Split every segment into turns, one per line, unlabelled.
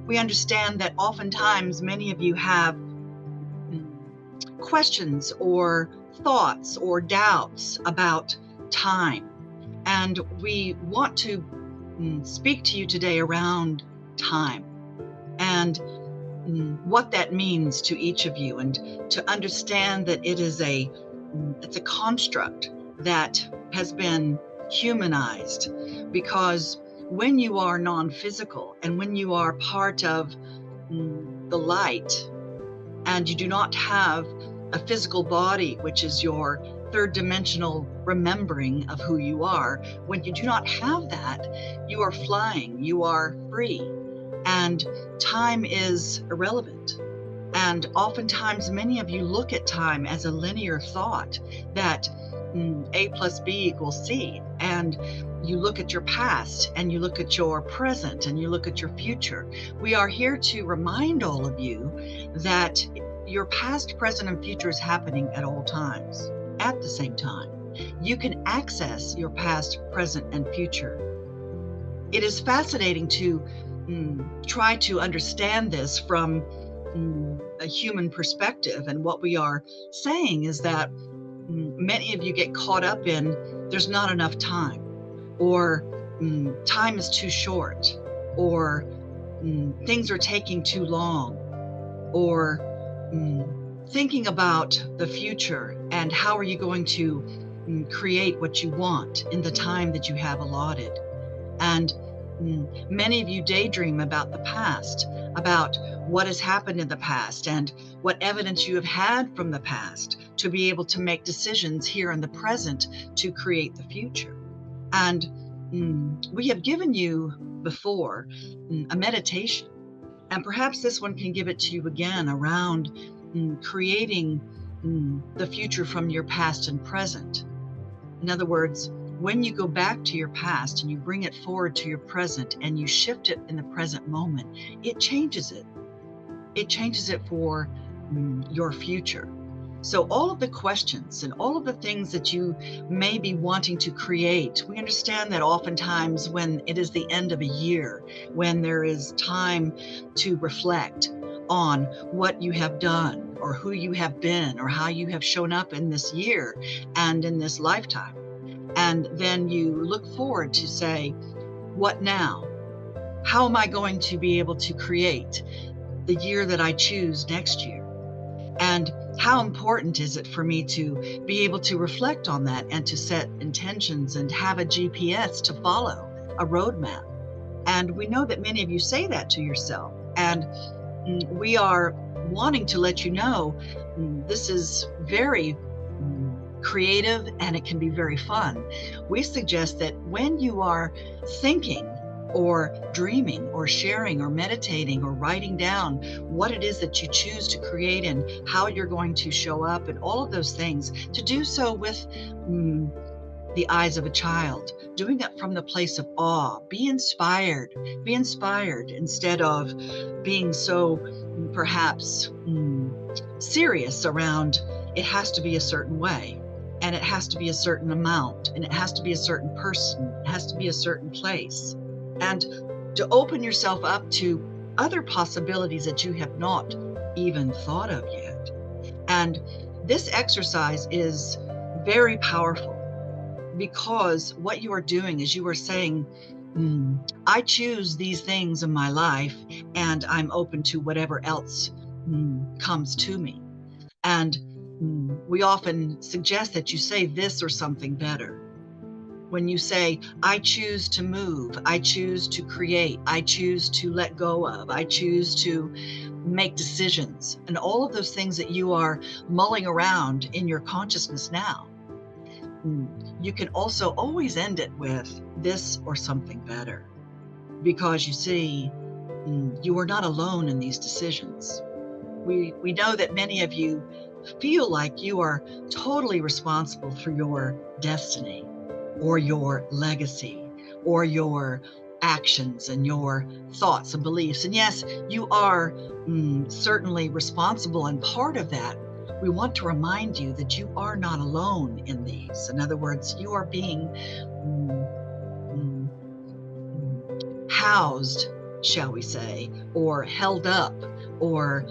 We understand that oftentimes many of you have questions or thoughts or doubts about time. And we want to speak to you today around time and what that means to each of you, and to understand that it's a construct that has been humanized, because when you are non-physical and when you are part of the light and you do not have a physical body, which is your third dimensional remembering of who you are, when you do not have that, you are flying, you are free, and time is irrelevant. And oftentimes many of you look at time as a linear thought, that A plus B equals C, and you look at your past and you look at your present and you look at your future. We are here to remind all of you that your past, present, and future is happening at all times, at the same time. You can access your past, present, and future. It is fascinating to try to understand this from a human perspective. And what we are saying is that many of you get caught up in there's not enough time, or time is too short, or things are taking too long, or thinking about the future and how are you going to create what you want in the time that you have allotted. And many of you daydream about the past, about what has happened in the past and what evidence you have had from the past to be able to make decisions here in the present to create the future. And we have given you before a meditation, and perhaps this one can give it to you again around creating the future from your past and present. In other words, when you go back to your past and you bring it forward to your present and you shift it in the present moment, it changes it. It changes it for your future. So all of the questions and all of the things that you may be wanting to create, we understand that oftentimes when it is the end of a year, when there is time to reflect on what you have done or who you have been or how you have shown up in this year and in this lifetime, and then you look forward to say, what now? How am I going to be able to create the year that I choose next year? And how important is it for me to be able to reflect on that and to set intentions and have a GPS to follow, a roadmap? And we know that many of you say that to yourself. And we are wanting to let you know this is very creative and it can be very fun. We suggest that when you are thinking or dreaming or sharing or meditating or writing down what it is that you choose to create and how you're going to show up and all of those things, to do so with the eyes of a child, doing it from the place of awe. Be inspired instead of being so perhaps serious around it has to be a certain way, and it has to be a certain amount, and it has to be a certain person, it has to be a certain place. And to open yourself up to other possibilities that you have not even thought of yet. And this exercise is very powerful, because what you are doing is you are saying, I choose these things in my life and I'm open to whatever else comes to me. And we often suggest that you say this or something better. When you say, I choose to move, I choose to create, I choose to let go of, I choose to make decisions, and all of those things that you are mulling around in your consciousness now, you can also always end it with this or something better. Because you see, you are not alone in these decisions. We know that many of you feel like you are totally responsible for your destiny, or your legacy, or your actions and your thoughts and beliefs. And yes, you are certainly responsible and part of that. We want to remind you that you are not alone in these. In other words, you are being housed, shall we say, or held up, or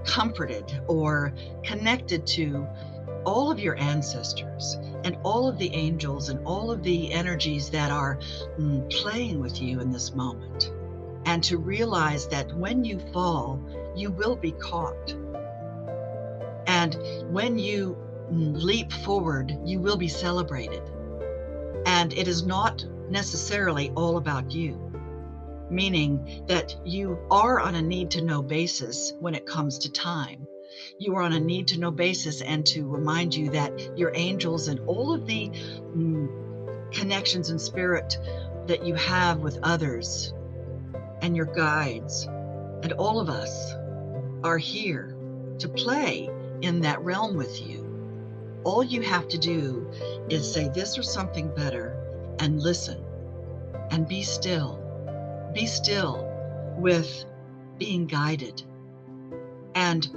comforted, or connected to all of your ancestors and all of the angels and all of the energies that are playing with you in this moment. And to realize that when you fall, you will be caught. And when you leap forward, you will be celebrated. And it is not necessarily all about you, meaning that you are on a need-to-know basis when it comes to time. You are on a need-to-know basis, and to remind you that your angels and all of the connections in spirit that you have with others and your guides and all of us are here to play in that realm with you. All you have to do is say this or something better and listen and be still. Be still with being guided, and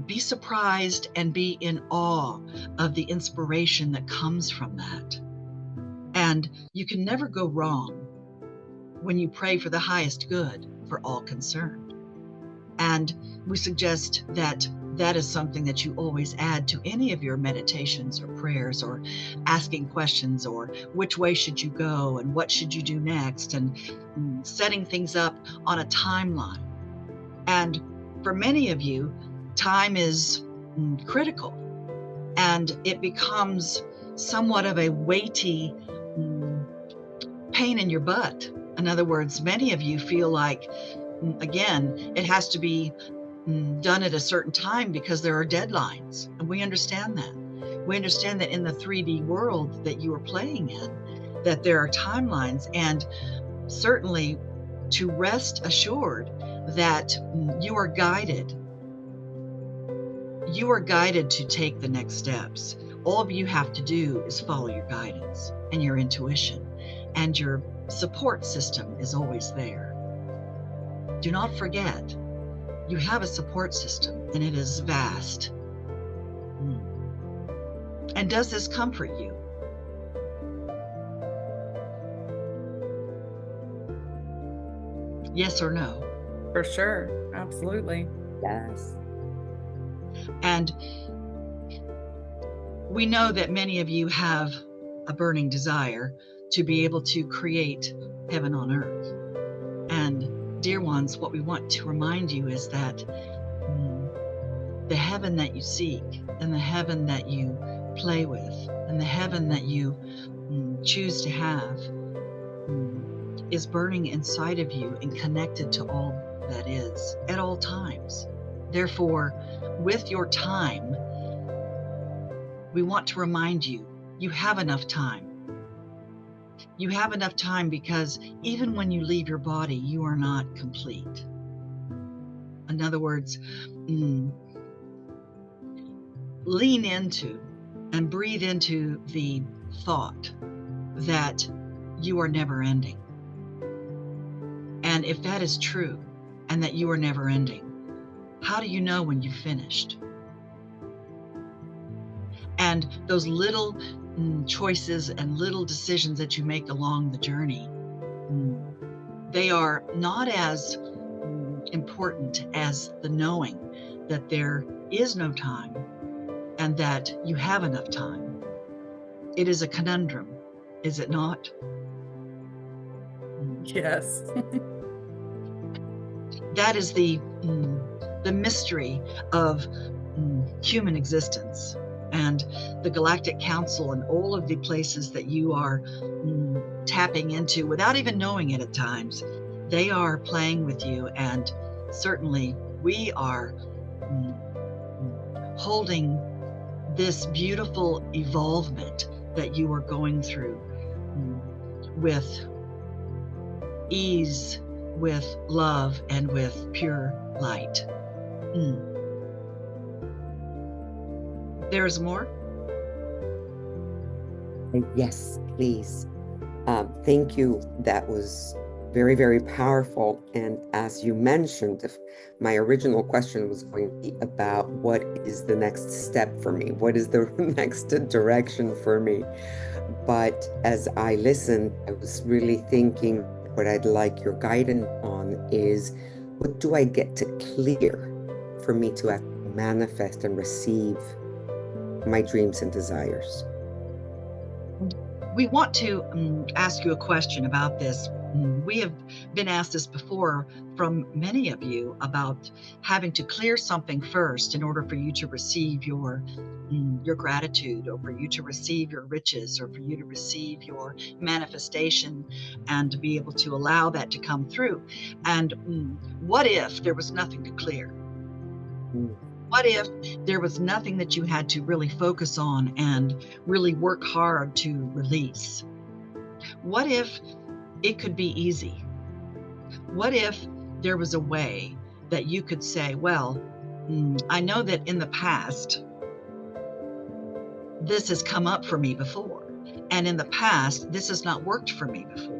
be surprised and be in awe of the inspiration that comes from that. And you can never go wrong when you pray for the highest good for all concerned. And we suggest that that is something that you always add to any of your meditations or prayers, or asking questions, or which way should you go and what should you do next, and setting things up on a timeline. And for many of you, time is critical, and it becomes somewhat of a weighty pain in your butt. In other words, many of you feel like, again, it has to be done at a certain time because there are deadlines. And we understand that. We understand that in the 3D world that you are playing in, that there are timelines, and certainly to rest assured that you are guided. You are guided to take the next steps. All you have to do is follow your guidance and your intuition, and your support system is always there. Do not forget, you have a support system, and it is vast. And does this comfort you? Yes or no?
For sure. Absolutely.
Yes.
And we know that many of you have a burning desire to be able to create heaven on earth. And dear ones, what we want to remind you is that the heaven that you seek, and the heaven that you play with, and the heaven that you choose to have is burning inside of you and connected to all that is at all times. Therefore, with your time, we want to remind you, you have enough time. You have enough time, because even when you leave your body, you are not complete. In other words, lean into and breathe into the thought that you are never ending. And if that is true, and that you are never ending, how do you know when you've finished? And those little choices and little decisions that you make along the journey, they are not as important as the knowing that there is no time and that you have enough time. It is a conundrum, is it not?
Yes.
That is the mystery of human existence, and the Galactic Council, and all of the places that you are tapping into without even knowing it at times. They are playing with you, and certainly we are holding this beautiful evolvement that you are going through with ease, with love, and with pure light. There's more?
Yes, please. Thank you. That was very, very powerful. And as you mentioned, my original question was going to be about what is the next step for me? What is the next direction for me? But as I listened, I was really thinking what I'd like your guidance on is, what do I get to clear for me to actually manifest and receive my dreams and desires?
We want to ask you a question about this. We have been asked this before from many of you about having to clear something first in order for you to receive your gratitude, or for you to receive your riches, or for you to receive your manifestation, and to be able to allow that to come through. And what if there was nothing to clear? What if there was nothing that you had to really focus on and really work hard to release? What if it could be easy? What if there was a way that you could say, well, I know that in the past, this has come up for me before. And in the past, this has not worked for me before.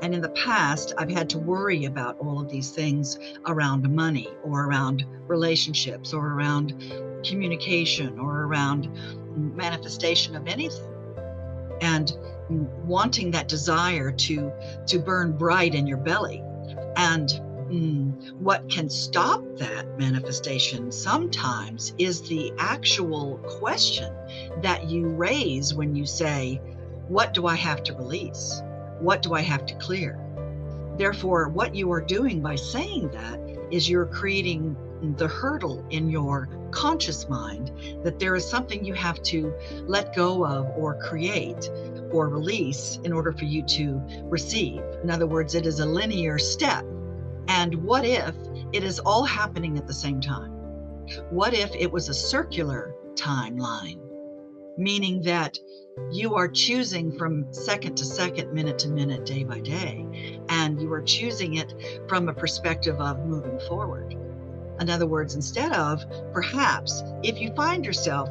And in the past, I've had to worry about all of these things around money, or around relationships, or around communication, or around manifestation of anything. And wanting that desire to burn bright in your belly. And what can stop that manifestation sometimes is the actual question that you raise when you say, what do I have to release? What do I have to clear? Therefore, what you are doing by saying that is you're creating the hurdle in your conscious mind that there is something you have to let go of, or create, or release in order for you to receive. In other words, it is a linear step. And what if it is all happening at the same time? What if it was a circular timeline? Meaning that you are choosing from second to second, minute to minute, day by day, and you are choosing it from a perspective of moving forward. In other words, instead of, perhaps, if you find yourself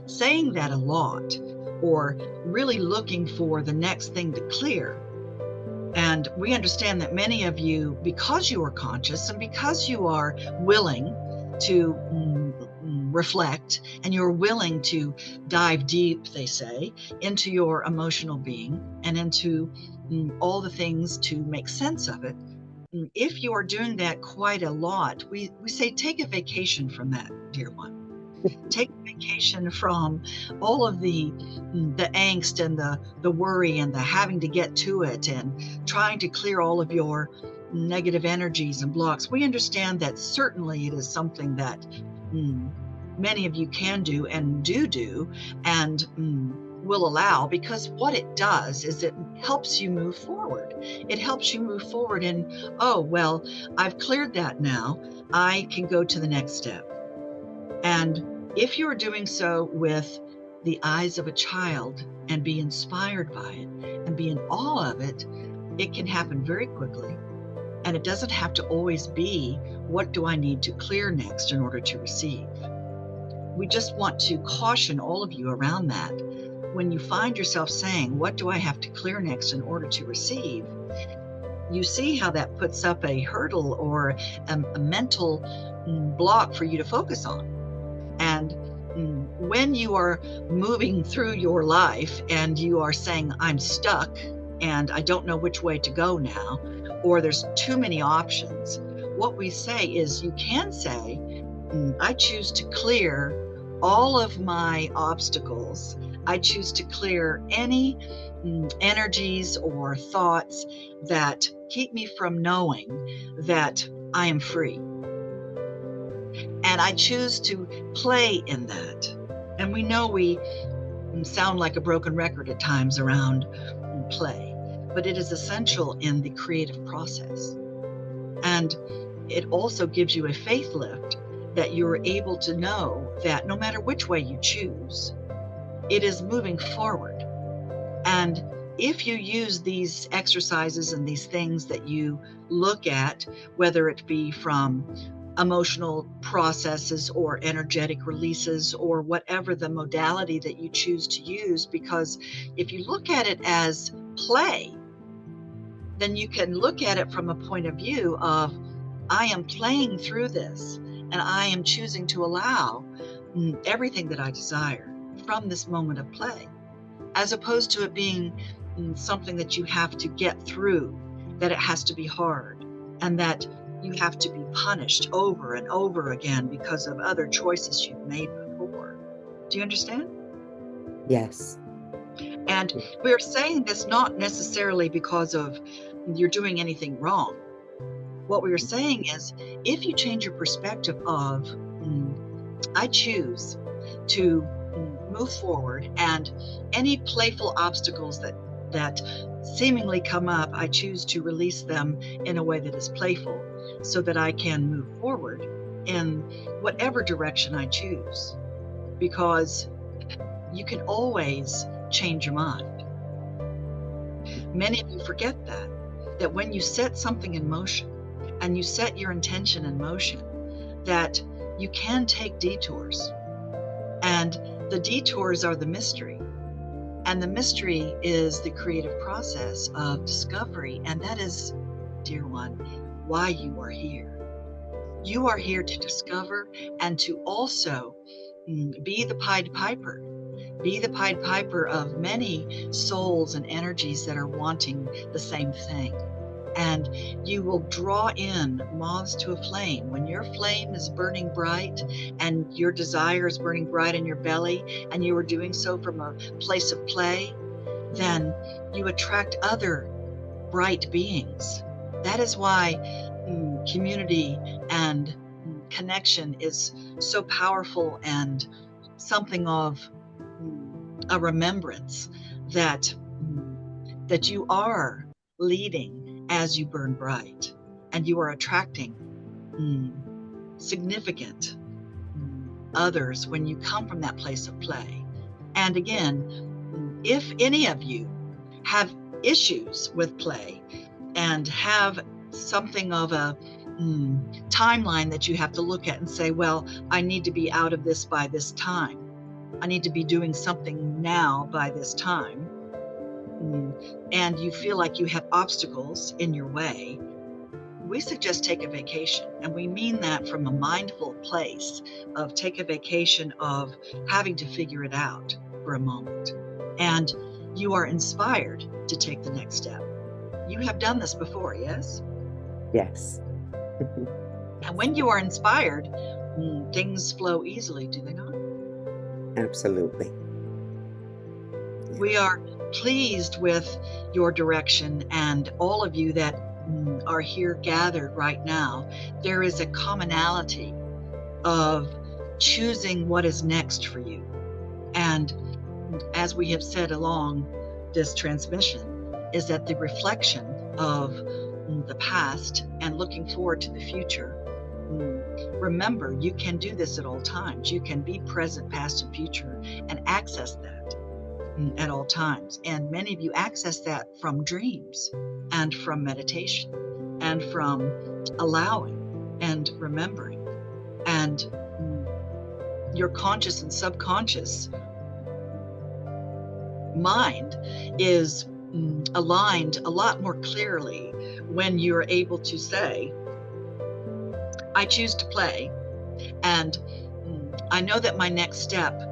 saying that a lot, or really looking for the next thing to clear, and we understand that many of you, because you are conscious and because you are willing to reflect, and you're willing to dive deep, they say, into your emotional being and into all the things to make sense of it. If you are doing that quite a lot, we say take a vacation from that, dear one. Take a vacation from all of the angst and the worry and the having to get to it and trying to clear all of your negative energies and blocks. We understand that certainly it is something that many of you can do and do and will allow, because what it does is it helps you move forward. It helps you move forward in, oh, well, I've cleared that now. I can go to the next step. And if you're doing so with the eyes of a child and be inspired by it and be in awe of it, it can happen very quickly. And it doesn't have to always be, what do I need to clear next in order to receive? We just want to caution all of you around that. When you find yourself saying, what do I have to clear next in order to receive? You see how that puts up a hurdle or a mental block for you to focus on. And when you are moving through your life and you are saying, I'm stuck and I don't know which way to go now, or there's too many options, what we say is, you can say, I choose to clear all of my obstacles. I choose to clear any energies or thoughts that keep me from knowing that I am free. And I choose to play in that. And we know we sound like a broken record at times around play, but it is essential in the creative process. And it also gives you a faith lift that you're able to know that no matter which way you choose, it is moving forward. And if you use these exercises and these things that you look at, whether it be from emotional processes or energetic releases or whatever the modality that you choose to use, because if you look at it as play, then you can look at it from a point of view of, I am playing through this and I am choosing to allow everything that I desire from this moment of play, as opposed to it being something that you have to get through that it has to be hard, and that you have to be punished over and over again because of other choices you've made before. Do you understand?
Yes.
And we're saying this not necessarily because of you're doing anything wrong. What we are saying is, if you change your perspective of, I choose to move forward, and any playful obstacles that seemingly come up, I choose to release them in a way that is playful so that I can move forward in whatever direction I choose. Because you can always change your mind. Many of you forget that when you set something in motion and you set your intention in motion, that you can take detours. And the detours are the mystery. And the mystery is the creative process of discovery. And that is, dear one, why you are here. You are here to discover and to also be the Pied Piper. Be the Pied Piper of many souls and energies that are wanting the same thing. And you will draw in moths to a flame. When your flame is burning bright and your desire is burning bright in your belly, and you are doing so from a place of play, then you attract other bright beings. That is why community and connection is so powerful, and something of a remembrance that you are leading as you burn bright, and you are attracting significant others when you come from that place of play. And again, if any of you have issues with play and have something of a timeline that you have to look at and say, well, I need to be out of this by this time. I need to be doing something now by this time. And you feel like you have obstacles in your way, we suggest take a vacation. And we mean that from a mindful place of take a vacation of having to figure it out for a moment. And you are inspired to take the next step. You have done this before, yes?
Yes.
And when you are inspired, things flow easily, do they not?
Absolutely.
We are pleased with your direction, and all of you that are here gathered right now. There is a commonality of choosing what is next for you. And as we have said along this transmission, is that the reflection of the past and looking forward to the future. Remember, you can do this at all times. You can be present, past, and future, and access that at all times. And many of you access that from dreams and from meditation and from allowing and remembering. And your conscious and subconscious mind is aligned a lot more clearly when you're able to say, I choose to play, and I know that my next step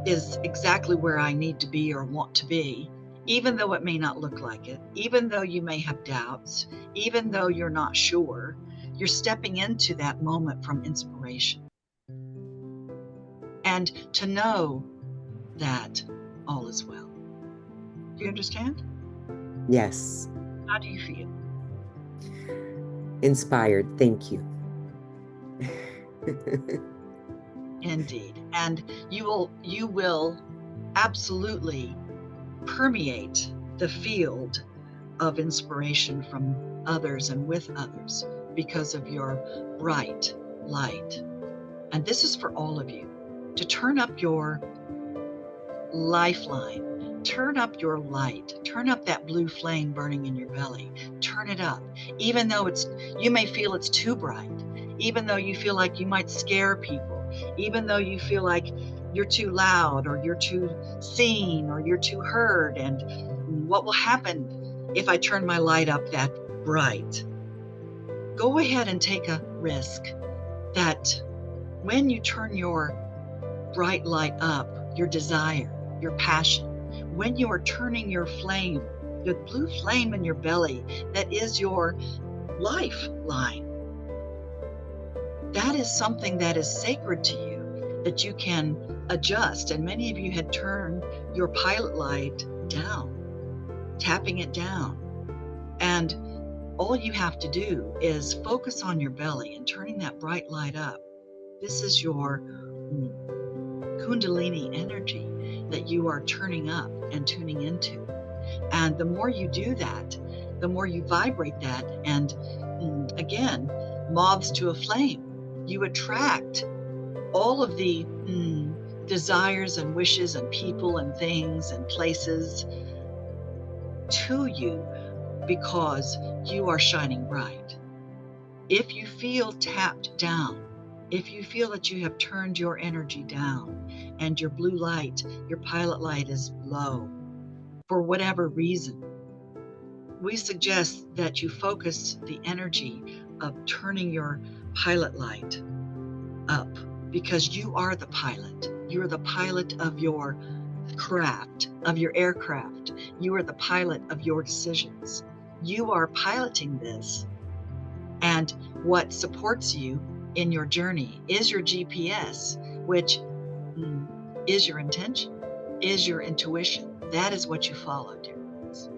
is exactly where I need to be or want to be, even though it may not look like it, even though you may have doubts, even though you're not sure. You're stepping into that moment from inspiration. And to know that all is well. Do you understand?
Yes.
How do you feel?
Inspired. Thank you.
Indeed. And you will absolutely permeate the field of inspiration from others and with others because of your bright light. And this is for all of you, to turn up your lifeline, turn up your light, turn up that blue flame burning in your belly, turn it up, even though you may feel it's too bright, even though you feel like you might scare people, even though you feel like you're too loud or you're too seen or you're too heard. And what will happen if I turn my light up that bright? Go ahead and take a risk that when you turn your bright light up, your desire, your passion, when you are turning your flame the blue flame in your belly that is your lifeline. That is something that is sacred to you, that you can adjust. And many of you had turned your pilot light down, tapping it down. And all you have to do is focus on your belly and turning that bright light up. This is your Kundalini energy that you are turning up and tuning into. And the more you do that, the more you vibrate that. And again, moths to a flame, you attract all of the desires and wishes and people and things and places to you because you are shining bright. If you feel tapped down, if you feel that you have turned your energy down and your blue light, your pilot light is low for whatever reason, we suggest that you focus the energy of turning your pilot light up, because you are the pilot. You're the pilot of your craft, of your aircraft. You are the pilot of your decisions. You are piloting this. And what supports you in your journey is your GPS, which is your intention, is your intuition. That is what you follow, dear ones.